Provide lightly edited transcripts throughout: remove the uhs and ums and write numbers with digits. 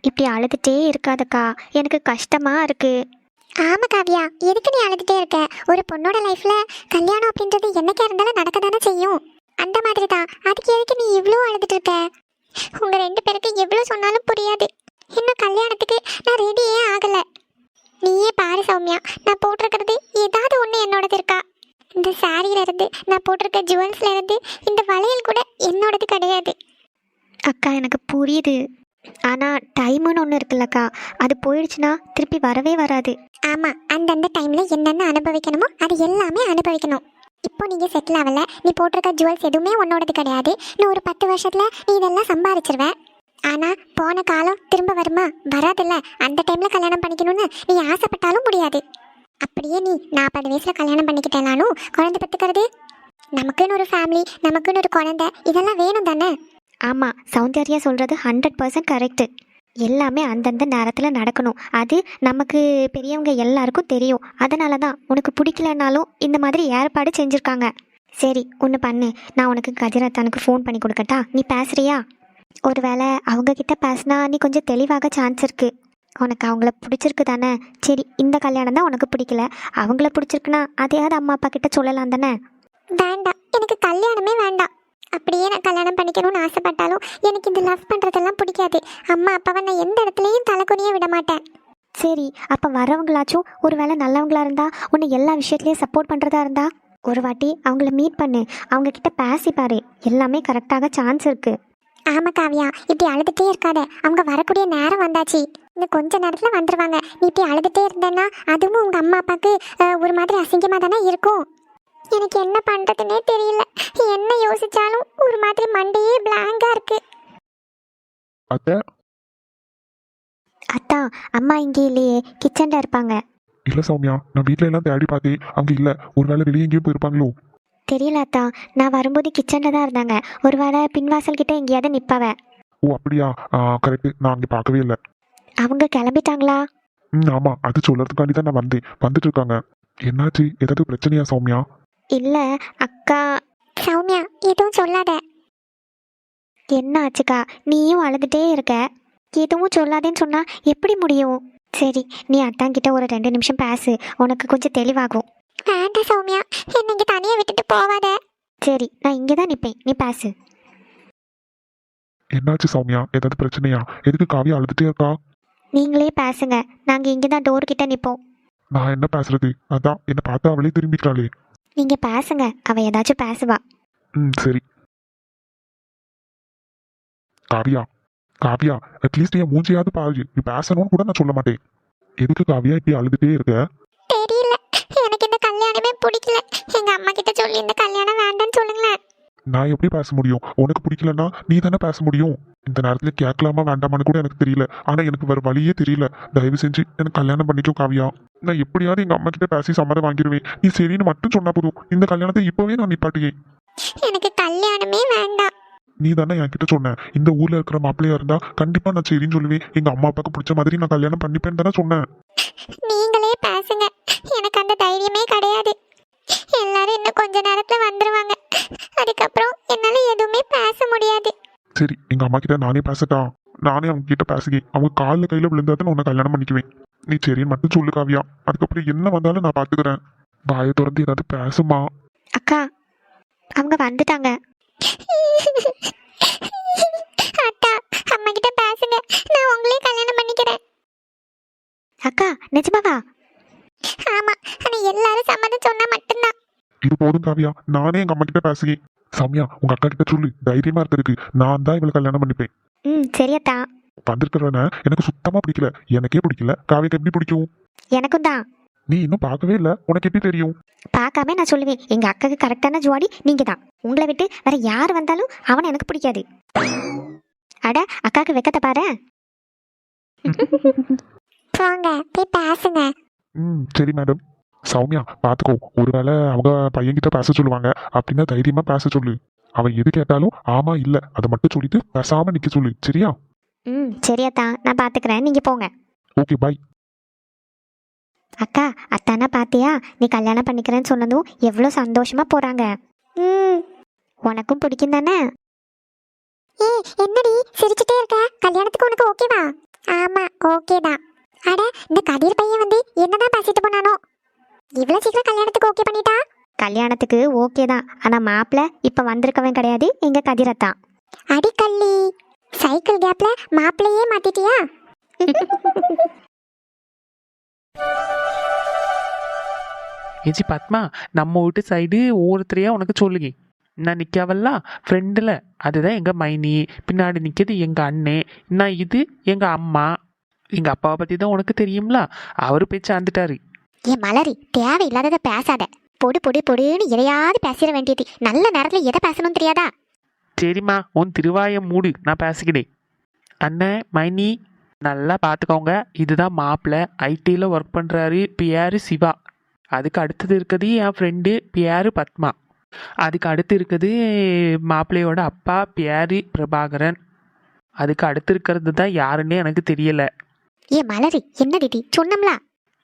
இப்படி அழுதுட்டே இருக்காதக்கா, எனக்கு கஷ்டமா இருக்கு. ஆமா காவியா, எதுக்கு நீ அழுதுட்டே இருக்க? ஒரு பொண்ணோட லைஃப்ல கல்யாணம் அப்படின்றது என்னைக்கா இருந்தாலும் நடக்க தானே செய்யும். அந்த மாதிரி தான். அதுக்கு எதுக்கு நீ இவ்வளோ அழுதுட்டு இருக்க? உங்க ரெண்டு பேருக்கு எவ்வளோ சொன்னாலும் புரியாது. இன்னும் கல்யாணத்துக்கு நான் ரெடியே ஆகல. நீயே பாரு சௌமியா, நான் போட்டிருக்கிறது ஏதாவது ஒன்று என்னோடது இருக்கா? இந்த சாரியில இருந்து நான் போட்டிருக்க ஜுவல்ஸ்ல இருந்து இந்த வளையல் கூட என்னோடது கிடையாது. அக்கா எனக்கு புரியுது, ஆனால் டைமுன்னு ஒன்று இருக்குல்லக்கா, அது போயிடுச்சுன்னா திருப்பி வரவே வராது. ஆமா, அந்தந்த டைம்ல என்னென்ன அனுபவிக்கணுமோ அது எல்லாமே அனுபவிக்கணும். இப்போ நீங்க செட்டில் ஆகல, நீ போட்டிருக்க ஜுவல்ஸ் எதுவுமே உன்னோடது கிடையாது. இன்னும் ஒரு 10 வருஷத்துல நீ இதெல்லாம் சம்பாதிச்சிருவ. ஆனா போன காலம் திரும்ப வருமா? வராதுல்ல. அந்த டைம்ல கல்யாணம் பண்ணிக்கணும்னு நீ ஆசைப்பட்டாலும் முடியாது. அப்படியே நீ 40 வயசுல கல்யாணம் பண்ணிக்கிட்டேனாலும் குழந்தை பெற்றுக்கிறது, நமக்குன்னு ஒரு ஃபேமிலி, நமக்குன்னு ஒரு குழந்தை, இதெல்லாம் வேணும் தானே? ஆமாம், சௌந்தர்யா சொல்கிறது 100% கரெக்டு. எல்லாமே அந்தந்த நேரத்தில் நடக்கணும். அது நமக்கு பெரியவங்க எல்லாருக்கும் தெரியும். அதனால தான் உனக்கு பிடிக்கலனாலும் இந்த மாதிரி ஏற்பாடு செஞ்சுருக்காங்க. சரி, ஒன்று பண்ணு, நான் உனக்கு கதிரத்தானுக்கு ஃபோன் பண்ணி கொடுக்கட்டா? நீ பேசுறியா? ஒருவேளை அவங்கக்கிட்ட பேசினா நீ கொஞ்சம் தெளிவாக சான்ஸ் இருக்குது. உனக்கு அவங்கள பிடிச்சிருக்கு தானே? சரி, இந்த கல்யாணம் தான் உனக்கு பிடிக்கல, அவங்கள பிடிச்சிருக்குன்னா அதையாவது அம்மா அப்பா கிட்ட சொல்லலாம் தானே? வேண்டாம், எனக்கு கல்யாணமே வேண்டாம். அப்படியே நான் கல்யாணம் பண்ணிக்கணும்னு ஆசைப்பட்டாலும் எனக்கு இந்த லவ் பண்ணுறதெல்லாம் பிடிக்காது. அம்மா அப்பாவை நான் எந்த இடத்துலையும் தலைக்குனியே விட மாட்டேன். சரி, அப்போ வரவங்களாச்சும் ஒரு வேளை நல்லவங்களா இருந்தா, உன்னை எல்லா விஷயத்துலையும் சப்போர்ட் பண்ணுறதா இருந்தா ஒரு வாட்டி அவங்கள மீட் பண்ணு, அவங்கக்கிட்ட பேசிப்பாரு, எல்லாமே கரெக்டாக சான்ஸ் இருக்குது. ஆமா காவியா, இப்படி அழுதுகிட்டே இருக்காத. அவங்க வரக்கூடிய நேரம் வந்தாச்சு. இன்னும் கொஞ்ச நேரத்தில் வந்துடுவாங்க. நீ இப்படி அழுதுகிட்டே இருந்தேன்னா அதுவும் உங்கள் அம்மா அப்பாவுக்கு ஒரு மாதிரி அசிங்கமாக தானே இருக்கும். எனக்கு என்ன பண்ணுறதுன்னே தெரியல. என்ன யோசிச்சாலும் ஒரு மாதிரி மண்டையே பிளாங்கா இருக்கு. அத்தா, அம்மா இங்கே இல்லையே, கிச்சன்ல இருப்பாங்க. இல்ல சௌமியா, நான் வீட்ல எல்லாம் தேடி பார்த்தேன், அங்க இல்ல. ஒருவேளை வெளியே எங்கேயும் போயிருப்பாங்களோ? தெரியல அத்தா, நான் வரும்போது கிச்சன்ல தான் இருந்தாங்க. ஒருவேளை பின்வாசல் கிட்ட எங்கேயாவது நிப்பாவ. ஓ அப்படியா? கரெக்ட், நான் அங்கே பார்க்கவே இல்லை. அவங்க கிளம்பிட்டாங்களா? ஆமா, அது சொல்றதுக்காண்டி தான் நான் வந்துட்டு இருக்காங்க. என்னாச்சு? ஏதாவது பிரச்சனையா சௌமியா? இல்ல அக்கா. சௌமியா, எதுவும் சொல்லாத. என்ன ஆச்சுக்கா? நீயும் அழுதுட்டே இருக்க, எதுவும் சொல்லாதேன்னு சொன்னா எப்படி முடியும்? சரி, நீ அத்தாங்கிட்ட ஒரு 2 நிமிஷம் பேசு, உனக்கு கொஞ்சம் தெளிவாகும். வேண்டாம் சௌமியா, என்னை இங்கே தனியாக விட்டுட்டு போவாத. சரி, நான் இங்கே தான் நிற்பேன், நீ பேசு. என்னாச்சு சௌமியா? ஏதாவது பிரச்சனையா? எதுக்கு காவியா அழுதுட்டே இருக்கா? நீங்களே பேசுங்க, நாங்கள் இங்கே தான் டோர் கிட்ட நிற்போம். நான் என்ன பேசுறது? அதான் என்ன பார்த்தா அவளே திரும்பிக்கிறாளே. நீங்கள் பேசுங்க, அவ ஏதாச்சும் பேசுவா. சரி. காவியா, காவியா, அட்லீஸ்ட் என் மூஞ்சியாவது பாரு. நீ பேசணும்னு கூட நான் சொல்ல மாட்டேன். எதுக்கு காவியா இப்படி அழுதுட்டே இருக்க? தெரியல, எனக்கு இந்த கல்யாணமே பிடிக்கல. எங்க அம்மா கிட்ட சொல்லி இந்த கல்யாணம் வேண்டாம்னு சொல்லுங்களேன். நான் எப்படி பேச முடியும்? உனக்கு பிடிக்கலன்னா நீ தானே பேச முடியும். இந்த நேரத்துல கேட்கலாமா வேண்டாமான்னு கூட எனக்கு தெரியல. ஆனா எனக்கு வேற வழியே தெரியல. தயவு செஞ்சு எனக்கு கல்யாணம் பண்ணிக்கோ காவியா. நான் எப்படியாவது எங்க அம்மா கிட்ட பேசி சம்மதம் வாங்கிடுவேன். நீ சரின்னு மட்டும் சொன்னா போதும். இந்த கல்யாணத்தை இப்பவே நான் நிப்பாட்டுவேன். எனக்கு கல்யாணமே வேண்டாம். நீ தானே என்கிட்ட சொன்ன, இந்த ஊர்ல இருக்கிற மாப்பிள்ளையா இருந்தா கண்டிப்பா நான் சரின்னு சொல்லுவேன். எங்க அம்மா அப்பாவுக்கு பிடிச்ச மாதிரி நான் கல்யாணம் பண்ணிப்பேன்னு தானே சொன்னேன். நீங்களே பேசுங்க, எனக்கு அந்த தைரியமே கிடையாது. எல்லாரும் இன்னும் கொஞ்ச நேரத்துல வந்துருவாங்க. அதுக்கப்புறம் என்னால எதுவுமே பேச முடியாது. சரி, எங்க அம்மா கிட்ட நானே பேசட்டா? நானே அவங்க கிட்ட பேசுகேன். அவங்க காலில் கையில விழுந்தாதான் உன்னை கல்யாணம் பண்ணிக்குவேன். நீ சரின்னு மட்டும் சொல்லு காவியா. அதுக்கப்புறம் என்ன வந்தாலும் நான் பாத்துக்கிறேன். வாயை திறந்து ஏதாவது பேசுமா? அக்கா, அவங்க வந்துட்டாங்க. அத்தா, அம்மா கிட்ட பேசுங்க, நான் உங்களே கல்யாணம் பண்ணிக்கிறேன். அக்கா, நிஜமாவா? ஆமா, ஆனா எல்லாரும் சம்மதம் சொன்னா மட்டும்தான். இது போதும் காவியா, நானே எங்க அம்மா கிட்ட பேசுகேன். சௌமியா, உங்க அக்கா கிட்ட சொல்லு, தைரியமா இருக்கிறதுக்கு. நான் தான் இவளை கல்யாணம் பண்ணிப்பேன். சரியத்தா. வந்திருக்கிறவன எனக்கு சுத்தமா பிடிக்கல. எனக்கே பிடிக்கல, காவியாக்கு எப்படி பிடிக்கும்? எனக்கும் தான். நீ இன்னும் பார்க்கவே இல்லை, உனக்கு எப்படி தெரியும்? பார்க்காம நான் சொல்லுவேன், எங்க அக்காக்கு கரெக்டான ஜோடி நீங்க தான். உங்களை விட்டு வேற யார் வந்தாலும் அவனை எனக்கு பிடிக்காது. அட, அக்காக்கு வெக்கத்தை பாரு. போங்க, போய் பேசுங்க. சரி மேடம். சௌமியா, பார்த்துக்கோ, ஒருவேளை அவங்க பையன்கிட்ட பேச சொல்லுவாங்க. அப்படின்னா தைரியமா பேச சொல்லு. அவன் எது கேட்டாலும் ஆமா இல்ல அதை மட்டும் சொல்லிட்டு பேசாம நிக்க சொல்லு, சரியா? சரியத்தா, நான் பாத்துக்கிறேன், நீங்க போங்க. ஓகே, பாய். அக்கா, அத்தானா பாத்தியா? நீ கல்யாணம் பண்ணிக்கிறேன்னு சொன்னதும் எவ்வளோ சந்தோஷமா போறாங்க. உனக்கும் பிடிக்கும் தானே? என்னடி சிரிச்சுட்டே இருக்க? கல்யாணத்துக்கு உனக்கு ஓகேவா? ஆமா ஓகே தான். அட இந்த கதிர் பையன் வந்து என்னதான் பேசிட்டு போனானோ, இவ்வளவு சீக்கிரம் கல்யாணத்துக்கு ஓகே பண்ணிட்டா. கல்யாணத்துக்கு ஓகே தான், ஆனா மாப்பிள்ள இப்ப வந்திருக்கவன் கிடையாது, எங்க கதிரத்தான். அடி கள்ளி, சைக்கிள் கேப்ல மாப்பிள்ளையே மாத்திட்டியா? ஏச்சி பத்மா, நம்ம வீட்டு சைடு ஒவ்வொருத்தரையா உனக்கு சொல்லுங்க. நான் நிற்காவல்ல ஃப்ரெண்டில், அதுதான் எங்கள் மைனி. பின்னாடி நிற்கிறது எங்கள் அண்ணே. நான் இது எங்கள் அம்மா. எங்கள் அப்பாவை பற்றி தான் உனக்கு தெரியும்ல, அவர் பேச்சு ஆந்துட்டாரு. ஏன் மலரி, தேவையில்லாததை பேசாத. பொடு பொடு பொடுன்னு எதையாவது பேசிட வேண்டியது. நல்ல நேரத்துல எதை பேசணும்னு தெரியாதா? சரிம்மா, உன் திருவாயம் மூடு, நான் பேசிக்கிட்டேன். அண்ணே மைனி நல்லா பார்த்துக்கோங்க. இதுதான் மாப்பிள்ளை, ஐடியில் ஒர்க் பண்ணுறாரு, பேர் சிவா. அதுக்கு அடுத்தது இருக்குது என் ஃப்ரெண்டு பேர் பத்மா. அதுக்கு அடுத்து இருக்குது மாப்பிள்ளையோட அப்பா பேர் பிரபாகரன். அதுக்கு அடுத்து இருக்கிறது தான் யாருன்னே எனக்கு தெரியலை. ஏன் மலரி, என்ன திட்டி சொன்னோம்ல.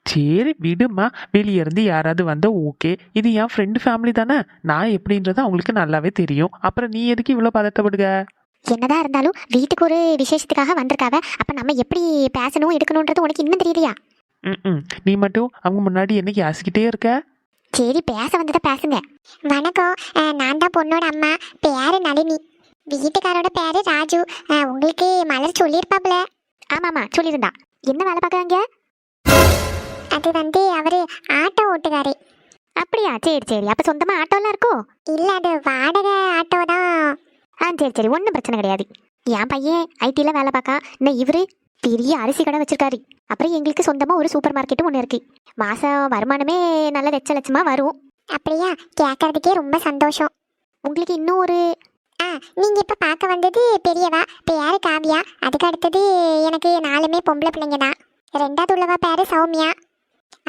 சரி விடுமா, வெளியே இருந்து யாராவது வந்தால் ஓகே. இது என் ஃப்ரெண்டு ஃபேமிலி தானே, நான் எப்படின்றது அவங்களுக்கு நல்லாவே தெரியும். அப்புறம் நீ எதுக்கு இவ்வளோ பதட்டப்படுக? என்னதான் இருந்தாலும் வீட்டுக்கு ஒரு விசேஷத்துக்காக வந்திருக்காவ, அப்ப நம்ம எப்படி பேசணும் எடுக்கணும்ன்றது உனக்கு இன்னும் தெரியலையா? ம், நீ மட்டும் அவங்க முன்னாடி என்னைக்கு ஆசிக்கிட்டே இருக்க? சரி, பேச வந்ததை பேசுங்க. வணக்கம், நான் தான் பொண்ணோட அம்மா, பேரு நளினி. வீட்டுக்காரோட பேரு ராஜு. உங்களுக்கு மலர் சொல்லியிருப்பாப்ல. ஆமாமா சொல்லியிருந்தா. என்ன வேலை பார்க்குறாங்க? அது வந்து அவரு ஆட்டோ ஓட்டுக்காரு. அப்படியா? சரி சரி, அப்ப சொந்தமா ஆட்டோலாம் இருக்கோ? இல்ல, அது வாடகை ஆட்டோ தான். சரி சரி, ஒன்றும் பிரச்சனை கிடையாது. என் பையன் ஐடியில் வேலை பார்க்கா. இன்னும் இவரு பெரிய அரிசி கடை வச்சிருக்காரு. அப்புறம் எங்களுக்கு சொந்தமாக ஒரு சூப்பர் மார்க்கெட்டும் ஒன்று இருக்கு. மாதம் வருமானமே நல்ல லட்சமாக வரும். அப்படியா? கேட்கறதுக்கே ரொம்ப சந்தோஷம். உங்களுக்கு இன்னும் ஒரு நீங்க இப்ப பார்க்க வந்தது பெரியவா, பேரு காவியா. அதுக்கு அடுத்தது எனக்கு 4மே பொம்பளை பிள்ளைங்க தான். ரெண்டாவது உள்ளவ பேரு சௌமியா,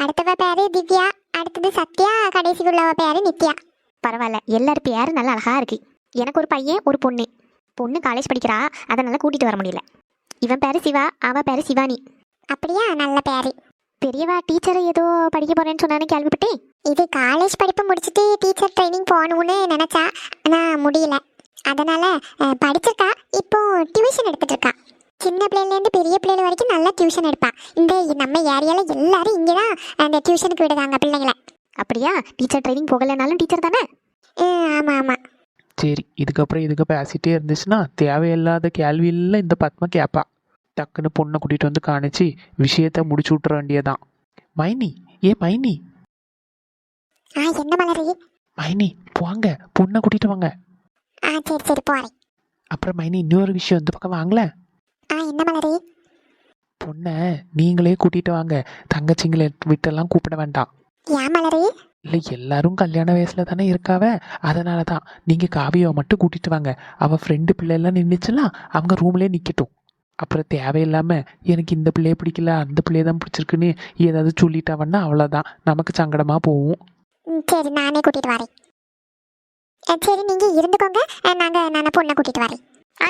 அடுத்தவ பேரு திவ்யா, அடுத்தது சத்யா, கடைசி உள்ளவ பேரு நித்யா. பரவாயில்ல, எல்லாரும் பேரும் நல்லா அழகா இருக்கு. எனக்கு ஒரு பையன் ஒரு பொண்ணு. பொண்ணு காலேஜ் படிக்கிறா, அதனால கூட்டிட்டு வர முடியல. இவன் பேரு சிவா, அவ பேரு சிவானி. அப்படியா? நல்ல பேரு. பெரியவா டீச்சர் ஏதோ படிக்க போறேன்னு சொன்னானே, கேள்விப்பட்டேன். இது காலேஜ் படிப்பு முடிச்சுட்டு டீச்சர் ட்ரைனிங் போகணும்னு நினைச்சா, ஆனால் முடியல. அதனால படிச்சிருக்கா, இப்போ டியூஷன் எடுத்துட்டு இருக்கா. சின்ன பிள்ளைலேருந்து பெரிய பிள்ளைகள் வரைக்கும் நல்லா டியூஷன் எடுப்பா. இந்த நம்ம ஏரியாவில் எல்லாரும் இங்கே தான் அந்த டியூஷனுக்கு விடுதாங்க பிள்ளைங்களை. அப்படியா? டீச்சர் ட்ரைனிங் போகலைனாலும் டீச்சர் தானே? ஆமாம் ஆமாம். சரி, இதுக்கப்புறம் இதுக்கு பேசிட்டே இருந்துச்சுன்னா தேவையில்லாத கேள்வியில் இந்த பத்மா கேட்பா. டக்குன்னு பொண்ணை கூட்டிகிட்டு வந்து காணிச்சு விஷயத்த முடிச்சு விட்ற வேண்டியதான். மைனி, மைனி. என்ன மலரி? மைனி போங்க, பொண்ணை கூட்டிகிட்டு வாங்க. சரி சரி போகிறேன். அப்புறம் மைனி, இன்னொரு விஷயம் இந்த பக்கம் வாங்கல. என்ன மலரி? பொண்ணை நீங்களே கூட்டிகிட்டு வாங்க, தங்கச்சிங்களை விட்டெல்லாம் கூப்பிட வேண்டாம். ஏன் மலரி? இல்லை, எல்லாரும் கல்யாண வயசில் தானே இருக்காவ, அதனால தான். நீங்கள் காவியாவை மட்டும் கூட்டிகிட்டு வாங்க. அவள் ஃப்ரெண்டு பிள்ளையெல்லாம் நின்றுச்சுலாம், அவங்க ரூம்லேயே நிற்கட்டும். அப்புறம் தேவையில்லாமல் எனக்கு இந்த பிள்ளைய பிடிக்கல, அந்த பிள்ளைய தான் பிடிச்சிருக்குன்னு ஏதாவது சொல்லிட்டாவன்னா அவ்வளோதான், நமக்கு சங்கடமாக போகும். சரி, நானே கூட்டிகிட்டு வரேன். சரி, நீங்கள் இருந்துக்கோங்க, நான் பொண்ணை கூட்டிகிட்டு வரேன்.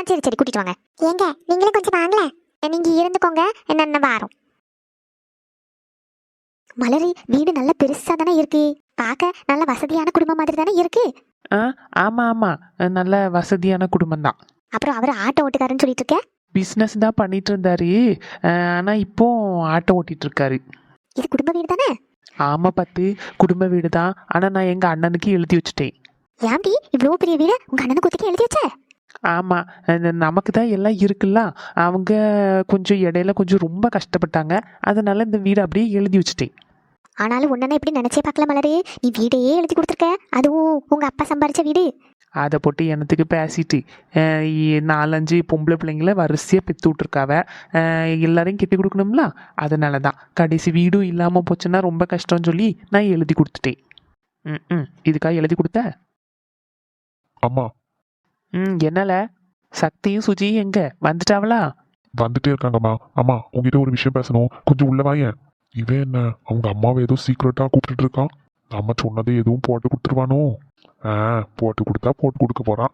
சரி சரி, கூட்டிட்டு வாங்க. ஏங்க நீங்களும் கொஞ்சம் வாங்களேன். நீங்க இருந்துக்கோங்க, என்ன வாரம். மலரி, வீடு நல்ல பெருசா தானே இருக்கு. பார்க்க நல்ல வசதியான குடும்பம் மாதிரி தானே இருக்கு. ஆமாம் ஆமாம், நல்ல வசதியான குடும்பம் தான். அப்புறம் அவர் ஆட்டோ ஓட்டுக்காருன்னு சொல்லிட்டு இருக்க. பிஸ்னஸ் தான் பண்ணிட்டு இருந்தாரு, ஆனால் இப்போ ஆட்டோ ஓட்டிட்டு இருக்காரு. இது குடும்ப வீடு தானே? ஆமாம் பத்து, குடும்ப வீடு தான். ஆனால் நான் எங்கள் அண்ணனுக்கு எழுதி வச்சுட்டேன். ஏன்டி இவ்வளோ பெரிய வீடு உங்க அண்ணனுக்கு ஒத்துக்க எழுதி வச்ச? ஆமாம், நமக்கு தான் எல்லாம் இருக்குல்ல, அவங்க கொஞ்சம் இடையில கொஞ்சம் ரொம்ப கஷ்டப்பட்டாங்க, அதனால இந்த வீடு அப்படியே எழுதி வச்சுட்டேன். ஆனாலும் ஒன்னா இப்படி நினைச்சே பார்க்கல மலரு, நீ வீடையே எழுதி கொடுத்துருக்க, அதுவும் உங்க அப்பா சம்பாரிச்ச வீடு. அதை போட்டு என்னத்துக்கு பேசிட்டு 4-5 பொம்பளை பிள்ளைங்கள வரிசையாக பெற்று விட்ருக்காவ, எல்லாரையும் கெட்டி கொடுக்கணும்ல, அதனால தான். கடைசி வீடும் இல்லாமல் போச்சுன்னா ரொம்ப கஷ்டம்னு சொல்லி நான் எழுதி கொடுத்துட்டேன். இதுக்காக எழுதி கொடுத்த. அம்மா. என்னல சக்தியும் சுஜியும் எங்க வந்துட்டாவளா? வந்துட்டே இருக்காங்கம்மா. அம்மா, உங்ககிட்ட ஒரு விஷயம் பேசணும், கொஞ்சம் உள்ள வாயேன். இவன் என்ன அவங்க அம்மாவை ஏதோ சீக்கிரட்டா கூப்பிட்டுட்டு இருக்கான். நம்ம சொன்னதை எதுவும் போட்டு கொடுத்துருவானோ? போட்டு கொடுத்தா போட்டு கொடுக்க போறான்.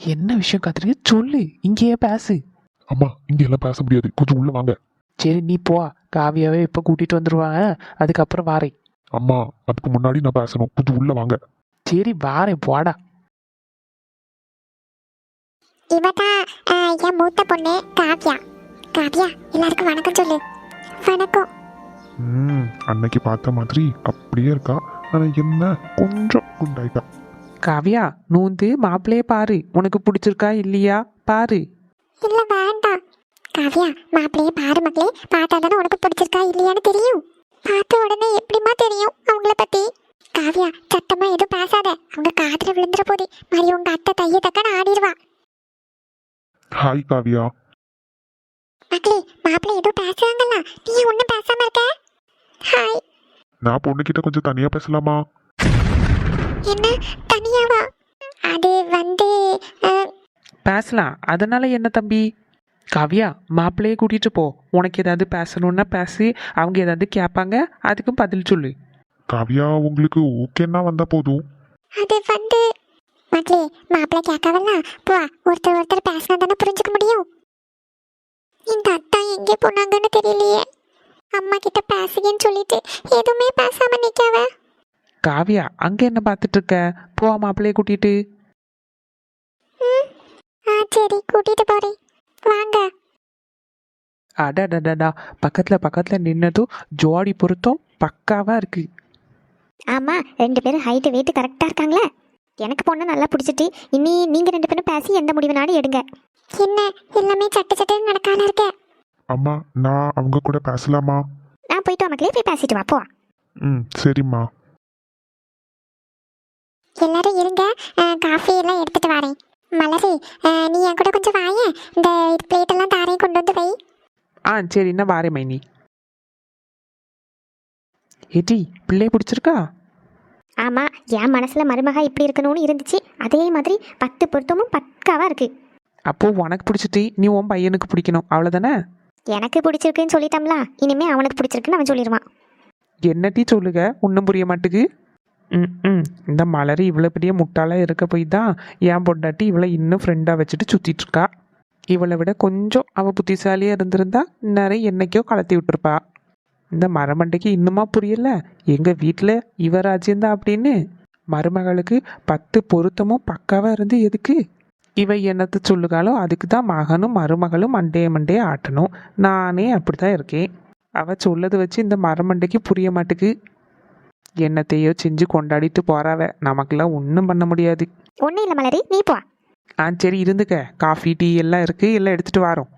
என்ன விஷயம் காத்திரிக்க, சொல்லு, இங்கேயே பேசு. அம்மா, இங்க எல்லாம் பேச முடியாது, கொஞ்சம் உள்ள வாங்க. சரி நீ போ, காவியாவே இப்போ கூட்டிட்டு வந்துருவாங்க, அதுக்கப்புறம் வாரேன். அம்மா, அதுக்கு முன்னாடி நான் பேசணும், கொஞ்சம் உள்ள வாங்க. சரி வாரேன், போடா. இவதான் என் மூத்த பொண்ணு காவியா. காவியா எல்லாருக்கும் வணக்கம் சொல்லு. வணக்கம். அன்னைக்கு பார்த்த மாதிரி அப்படியே இருக்கா. ஆனா என்ன கொஞ்சம் குண்டாயிட்டா. காவியா நூந்து மாப்பிள்ளையே பாரு, உனக்கு பிடிச்சிருக்கா இல்லையா பாரு. இல்ல வேண்டாம். காவியா மாப்பிள்ளையே பாரு மக்களே, பார்த்தா தானே உனக்கு பிடிச்சிருக்கா இல்லையான்னு தெரியும். பார்த்த உடனே எப்படிமா தெரியும் அவங்கள பத்தி? காவியா சத்தமா எதுவும் பேசாத, அவங்க காதுல விழுந்துற போது மாதிரி உங்க அத்தை தைய தக்கன்னு ஆடிடுவா. ஹாய் காவியா. மக்களே மாப்பிள்ளை ஏதோ பேசுறாங்கல்ல, நீ ஒன்னும் பேசாம இருக்க? ஹாய். நான் பொண்ணுகிட்ட கொஞ்சம் தனியா பேசலாமா? என்ன தனியாவா? அது வந்து பேசலாம், அதனால என்ன தம்பி? காவியா மாப்பிள்ளையே கூட்டிட்டு போ, உனக்கு ஏதாவது பேசணும்னா பேசு, அவங்க ஏதாவது கேட்பாங்க அதுக்கும் பதில் சொல்லு. காவியா உங்களுக்கு ஓகேன்னா வந்தா போதும். அது வந்து மக்களே மாப்பிள்ளை கேட்கவல்ல, போ ஒருத்தர் ஒருத்தர் பேசினா தானே புரிஞ்சுக்க முடியும். இந்த அத்தா எங்கே போனாங்கன்னு தெரியலையே. அம்மா கிட்ட பேசுகன்னு சொல்லிட்டு எதுவுமே பேசாம நிக்காவ. காவியா அங்க என்ன பார்த்துட்டு இருக்க, போ மாப்பிள்ளையை கூட்டிட்டு. சரி கூட்டிட்டு போறேன் வாங்க. அடடடடா, பக்கத்துல பக்கத்துல நின்னதும் ஜோடி பொருத்தம் பக்காவா இருக்கு. ஆமாம், 2 பேரும் ஹைட்டு வெயிட்டு கரெக்டாக இருக்காங்களே. எனக்கு பொண்ணு நல்லா பிடிச்சிட்டு, இனி நீங்கள் 2 பேரும் பேசி எந்த முடிவுனாலும் எடுங்க. என்ன எல்லாமே சட்டு சட்டுன்னு நடக்கால இருக்க? அம்மா நான் அவங்க கூட பேசலாமா? நான் போயிட்டு மக்களே போய் பேசிட்டு வா, போ. சரிம்மா. எல்லாரும் இருங்க, காஃபி எல்லாம் எடுத்துட்டு வரேன். மலரு நீ என் கூட கொஞ்சம் வாயே, இந்த பிளேட் எல்லாம் தாரையும் கொண்டு வந்து வை. சரி என்ன வாரே மைனி. ஏடி பிள்ளை பிடிச்சிருக்கா? ஆமாம், என் மனசில் மருமகா இப்படி இருக்கணும்னு இருந்துச்சு. அதே மாதிரி 10 பொருத்தமும் பக்காவாக இருக்குது. அப்போ உனக்கு பிடிச்சிட்டு நீ உன் பையனுக்கு பிடிக்கணும், அவ்வளோதானே? எனக்கு பிடிச்சிருக்குன்னு சொல்லிட்டோம்ல, இனிமே அவனுக்கு பிடிச்சிருக்குன்னு அவன் சொல்லிடுவான். என்னட்டி சொல்லுக, ஒன்றும் புரிய மாட்டுக்கு. இந்த மலர் இவ்வளோ பெரிய முட்டாளாக இருக்க போய் தான் என் பொண்டாட்டி இவளை இன்னும் ஃப்ரெண்டாக வச்சுட்டு சுற்றிட்டு இருக்கா. இவளை விட கொஞ்சம் அவள் புத்திசாலியாக இருந்திருந்தா இந்நேரம் என்னைக்கோ கலத்தி விட்டுருப்பா. இந்த மரமண்டைக்கு இன்னுமா புரியல எங்கள் வீட்டில் இவ ராஜ்யந்தான் அப்படின்னு. மருமகளுக்கு 10 பொருத்தமும் பக்காவாக இருந்து எதுக்கு? இவ என்னத்தை சொல்லுகாலோ அதுக்கு தான் மகனும் மருமகளும் மண்டையை ஆட்டணும். நானே அப்படி தான் இருக்கேன். அவள் சொல்லது வச்சு இந்த மரமண்டைக்கு புரிய மாட்டுக்கு. என்னத்தையோ செஞ்சு கொண்டாடிட்டு போறாவ, நமக்கெல்லாம் ஒன்றும் பண்ண முடியாது. ஒன்றும் இல்லை மலரி, நீ போ. சரி இருந்துக்க, காஃபி டீ எல்லாம் இருக்கு, எல்லாம் எடுத்துட்டு வரோம்.